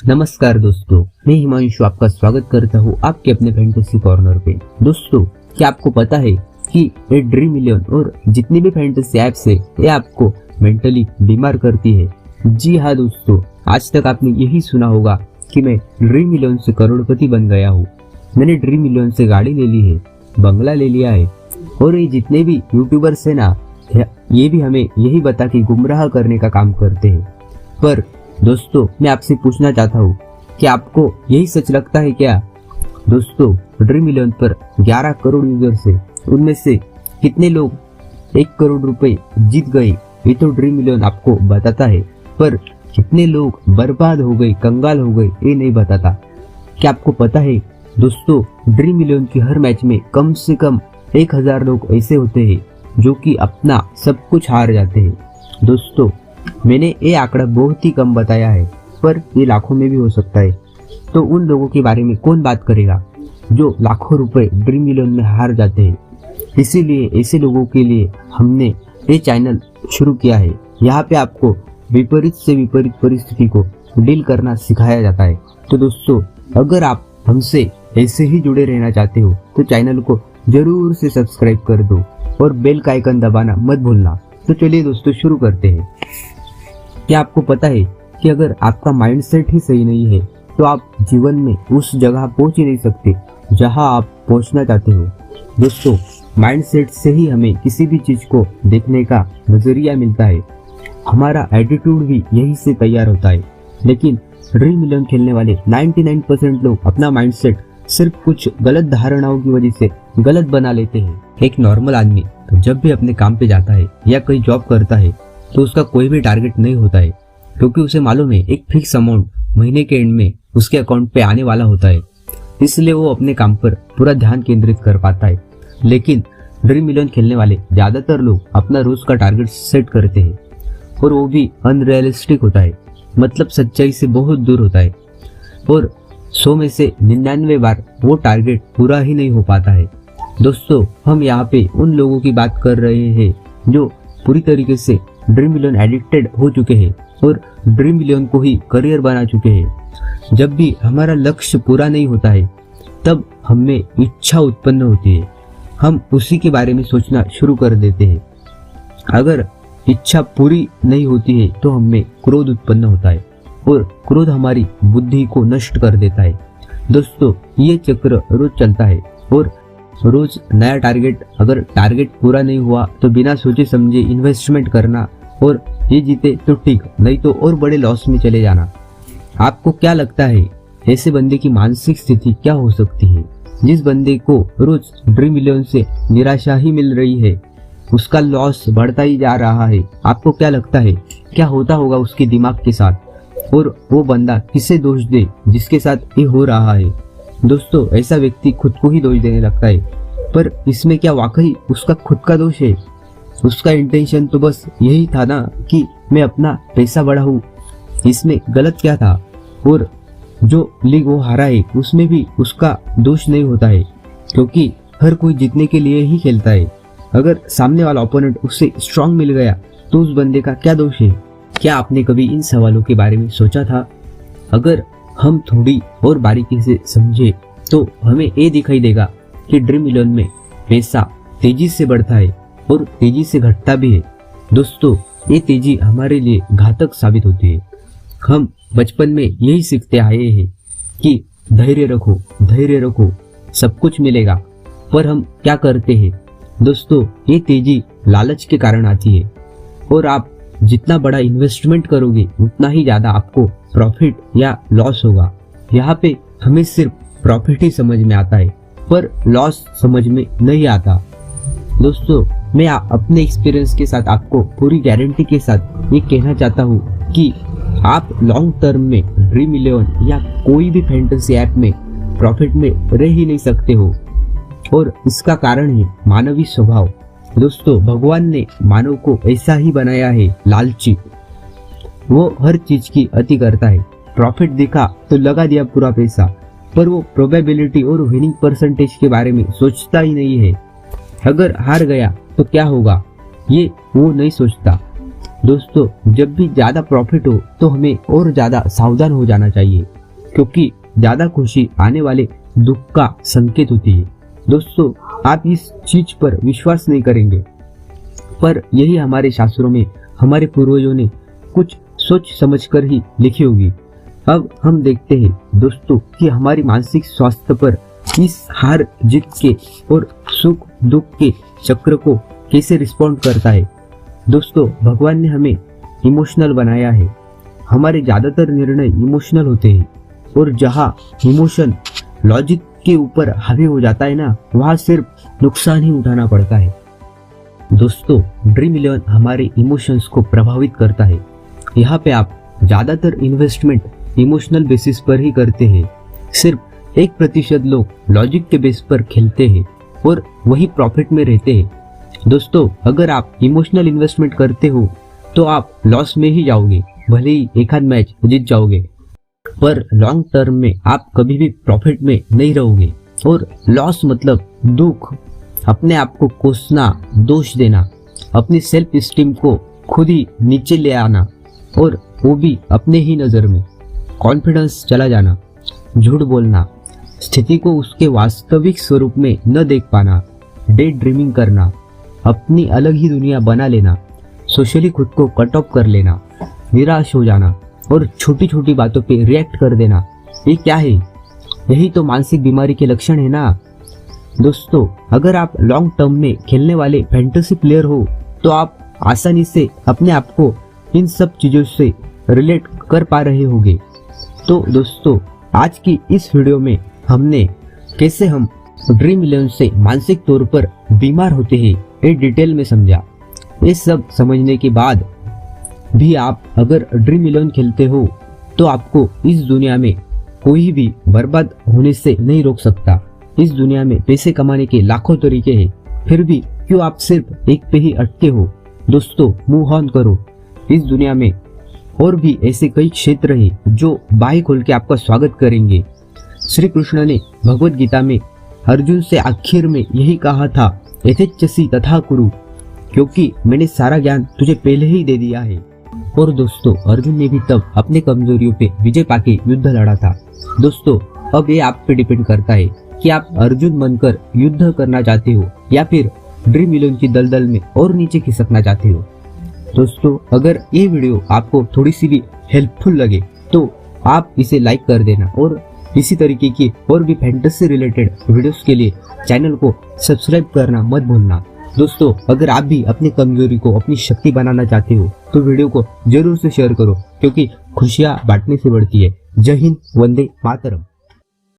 नमस्कार दोस्तों, मैं हिमांशु आपका स्वागत करता हूँ आपके अपने फैंटेसी कॉर्नर पे। दोस्तों, क्या आपको पता है कि ये ड्रीम मिलियन और जितनी भी फैंटेसी ऐप्स है ये आपको मेंटली बीमार करती है। जी हाँ दोस्तों, आज तक आपने यही सुना होगा कि मैं ड्रीम मिलियन से करोड़पति बन गया हूँ, मैंने ड्रीम मिलियन से गाड़ी ले ली है, बंगला ले लिया है। और ये जितने भी यूट्यूबर्स है ना, ये भी हमें यही बता के गुमराह करने का काम करते हैं। पर दोस्तों, मैं आपसे पूछना चाहता हूँ कि आपको यही सच लगता है क्या? दोस्तों, ड्रीम मिलियन पर 11 करोड़ यूजर्स है, उनमें से कितने लोग 1 करोड़ रुपए जीत गए ये तो ड्रीम मिलियन आपको बताता है, पर कितने लोग बर्बाद हो गए, कंगाल हो गए ये नहीं बताता। क्या आपको पता है दोस्तों, ड्रीम मिलियन की हर मैच में कम से कम 1000 लोग ऐसे होते हैं जो कि अपना सब कुछ हार जाते हैं। दोस्तों, मैंने ये आंकड़ा बहुत ही कम बताया है, पर ये लाखों में भी हो सकता है। तो उन लोगों के बारे में कौन बात करेगा जो लाखों रुपए ड्रीम मिलियन में हार जाते हैं। इसीलिए ऐसे लोगों के लिए हमने ये चैनल शुरू किया है। यहाँ पे आपको विपरीत से विपरीत परिस्थिति को डील करना सिखाया जाता है। तो दोस्तों, अगर आप हमसे ऐसे ही जुड़े रहना चाहते हो तो चैनल को जरूर से सब्सक्राइब कर दो और बेल का आइकन दबाना मत भूलना। तो चलिए दोस्तों, शुरू करते हैं। क्या आपको पता है कि अगर आपका माइंडसेट ही सही नहीं है तो आप जीवन में उस जगह पहुंच ही नहीं सकते जहां आप पहुंचना चाहते हो। दोस्तों, माइंडसेट से ही हमें किसी भी चीज को देखने का नजरिया मिलता है, हमारा एटीट्यूड भी यही से तैयार होता है। लेकिन ड्रीम मिलियन खेलने वाले 99% लोग अपना माइंडसेट सिर्फ कुछ गलत धारणाओं की वजह से गलत बना लेते हैं। एक नॉर्मल आदमी जब भी अपने काम पे जाता है या कोई जॉब करता है तो उसका कोई भी टारगेट नहीं होता है, क्योंकि उसे मालूम है एक फिक्स अमाउंट महीने के एंड में उसके अकाउंट पे आने वाला होता है, इसलिए वो अपने काम पर पूरा ध्यान केंद्रित कर पाता है। लेकिन ड्रीम मिलियन खेलने वाले ज्यादातर लोग अपना रोज का टारगेट सेट करते हैं और वो भी अनरियलिस्टिक होता है, मतलब सच्चाई से बहुत दूर होता है, और 100 में से 99 बार वो टारगेट पूरा ही नहीं हो पाता है। दोस्तों, हम यहाँ पे उन लोगों की बात कर रहे हैं जो पूरी तरीके से ड्रीम मिलियन एडिक्टेड हो चुके हैं और ड्रीम मिलियन को ही करियर बना चुके हैं। जब भी हमारा लक्ष्य पूरा नहीं होता है तब हमें इच्छा उत्पन्न होती है, हम उसी के बारे में सोचना शुरू कर देते हैं। अगर इच्छा पूरी नहीं होती है तो हमें क्रोध उत्पन्न होता है और क्रोध हमारी बुद्धि को नष्ट कर देता है। दोस्तों, ये चक्र रोज चलता है और रोज नया टारगेट, अगर टारगेट पूरा नहीं हुआ तो बिना सोचे समझे इन्वेस्टमेंट करना, और ये जीते तो ठीक, नहीं तो और बड़े लॉस में चले जाना। आपको क्या लगता है ऐसे बंदे की मानसिक स्थिति क्या हो सकती है? जिस बंदे को रोज ड्रीम मिलियन से निराशा ही मिल रही है, उसका लॉस बढ़ता ही जा रहा है। आपको क्या लगता है क्या होता होगा उसके दिमाग के साथ, और वो बंदा किसे दोष दे जिसके साथ ये हो रहा है? दोस्तों, ऐसा व्यक्ति खुद को ही दोष देने लगता है, पर इसमें क्या वाकई उसका खुद का दोष है? उसका इंटेंशन तो बस यही था ना कि मैं अपना पैसा बढ़ाऊं, इसमें गलत क्या था? और जो लीग वो हारा है उसमें भी उसका दोष नहीं होता है, क्योंकि हर कोई जीतने के लिए ही खेलता है। अगर सामने वाला ओपोनेंट उससे स्ट्रांग मिल गया तो उस बंदे का क्या दोष है? क्या आपने कभी इन सवालों के बारे में सोचा था? अगर हम थोड़ी और बारीकी से समझे तो हमें ये दिखाई देगा कि ड्रीम मिलियन में पैसा तेजी से बढ़ता है और तेजी से घटता भी है। दोस्तों, ये तेजी हमारे लिए घातक साबित होती है। हम बचपन में यही सीखते आए हैं कि धैर्य रखो, धैर्य रखो, सब कुछ मिलेगा, पर हम क्या करते हैं? दोस्तों, ये तेजी लालच के कारण आती है, और आप जितना बड़ा इन्वेस्टमेंट करोगे उतना ही ज्यादा आपको प्रॉफिट या लॉस होगा। यहाँ पे हमें सिर्फ प्रॉफिट ही समझ में आता है, पर लॉस समझ में नहीं आता। दोस्तों, मैं अपने एक्सपीरियंस के साथ आपको पूरी गारंटी के साथ ये कहना चाहता हूँ कि आप लॉन्ग टर्म में ड्रीम मिलियन या कोई भी फैंटेसी ऐप में प्रॉफिट में रह ही नहीं सकते हो, और इसका कारण है मानवीय स्वभाव। दोस्तों, भगवान ने मानव को ऐसा ही बनाया है, लालची। वो हर चीज की अति करता है, प्रॉफिट दिखा तो लगा दिया पूरा पैसा, पर वो प्रोबेबिलिटी और विनिंग परसेंटेज के बारे में सोचता ही नहीं है। अगर हार गया तो क्या होगा ये वो नहीं सोचता। दोस्तों जब भी ज्यादा प्रॉफिट हो तो हमें और ज्यादा सावधान हो जाना चाहिए, क्योंकि ज्यादा खुशी आने वाले दुख का संकेत होती है। दोस्तों आप इस चीज पर विश्वास नहीं करेंगे, पर यही हमारे शास्त्रों में हमारे पूर्वजों ने कुछ सोच समझकर ही लिखी होगी। अब हम देखते हैं दोस्तों कि हमारी मानसिक स्वास्थ्य पर इस हार जीत के और सुख दुख के चक्र को कैसे रिस्पॉन्ड करता है। दोस्तों भगवान ने हमें इमोशनल बनाया है। हमारे ज्यादातर निर्णय इमोशनल होते हैं, और जहाँ इमोशन लॉजिक के ऊपर हावी हो जाता है ना, वहाँ सिर्फ नुकसान ही उठाना पड़ता है। दोस्तों ड्रीम 11 हमारे इमोशंस को प्रभावित करता है। यहाँ पे आप ज्यादातर इन्वेस्टमेंट इमोशनल बेसिस पर ही करते हैं। सिर्फ 1% लोग लॉजिक के बेस पर खेलते हैं और वही प्रॉफिट में रहते हैं। दोस्तों अगर आप इमोशनल इन्वेस्टमेंट करते हो तो आप लॉस में ही जाओगे, भले ही एक आध मैच जीत जाओगे, पर लॉन्ग टर्म में आप कभी भी प्रॉफिट में नहीं रहोगे। और लॉस मतलब दुख, अपने आप को कोसना, दोष देना, अपनी सेल्फ स्टीम को खुद ही नीचे ले आना, और वो भी अपने ही नजर में, कॉन्फिडेंस चला जाना, झूठ बोलना, स्थिति को उसके वास्तविक स्वरूप में न देख पाना, डे ड्रीमिंग करना, अपनी अलग ही दुनिया बना लेना, सोशली खुद को कट ऑफ कर लेना, निराश हो जाना और छोटी छोटी बातों पे रिएक्ट कर देना, ये क्या है? यही तो मानसिक बीमारी के लक्षण है ना। दोस्तों अगर आप लॉन्ग टर्म में खेलने वाले फैंटेसी प्लेयर हो तो आप आसानी से अपने आप को इन सब चीजों से रिलेट कर पा रहे होंगे। तो दोस्तों आज की इस वीडियो में हमने कैसे हम ड्रीम 11 से मानसिक तौर पर बीमार होते हैं ये डिटेल में समझा। ये सब समझने के बाद भी आप अगर ड्रीम 11 खेलते हो तो आपको इस दुनिया में कोई भी बर्बाद होने से नहीं रोक सकता। इस दुनिया में पैसे कमाने के लाखों तरीके हैं, फिर भी क्यों आप सिर्फ एक पे ही अटके हो? दोस्तों मूव ऑन करो। इस दुनिया में और भी ऐसे कई क्षेत्र हैं जो बाहें खोल के आपका स्वागत करेंगे। श्री कृष्ण ने भगवत गीता में अर्जुन से आखिर में यही कहा था, यथेच्छसि तथा कुरु, क्योंकि मैंने सारा ज्ञान तुझे पहले ही दे दिया है। और दोस्तों अर्जुन ने भी तब अपने कमजोरियों पे विजय पाके युद्ध लड़ा था। दोस्तों अब ये आप पे डिपेंड करता है कि आप अर्जुन बनकर युद्ध करना चाहते हो या फिर ड्रीम 11 की दलदल में और नीचे खिसकना चाहते हो। दोस्तों अगर ये वीडियो आपको थोड़ी सी भी हेल्पफुल लगे तो आप इसे लाइक कर देना, और इसी तरीके की और भी फैंटेसी रिलेटेड वीडियोस के लिए चैनल को सब्सक्राइब करना मत भूलना। दोस्तों अगर आप भी अपनी कमजोरी को अपनी शक्ति बनाना चाहते हो तो वीडियो को जरूर से शेयर करो, क्योंकि खुशियां बांटने से बढ़ती है। जय हिंद, वंदे मातरम।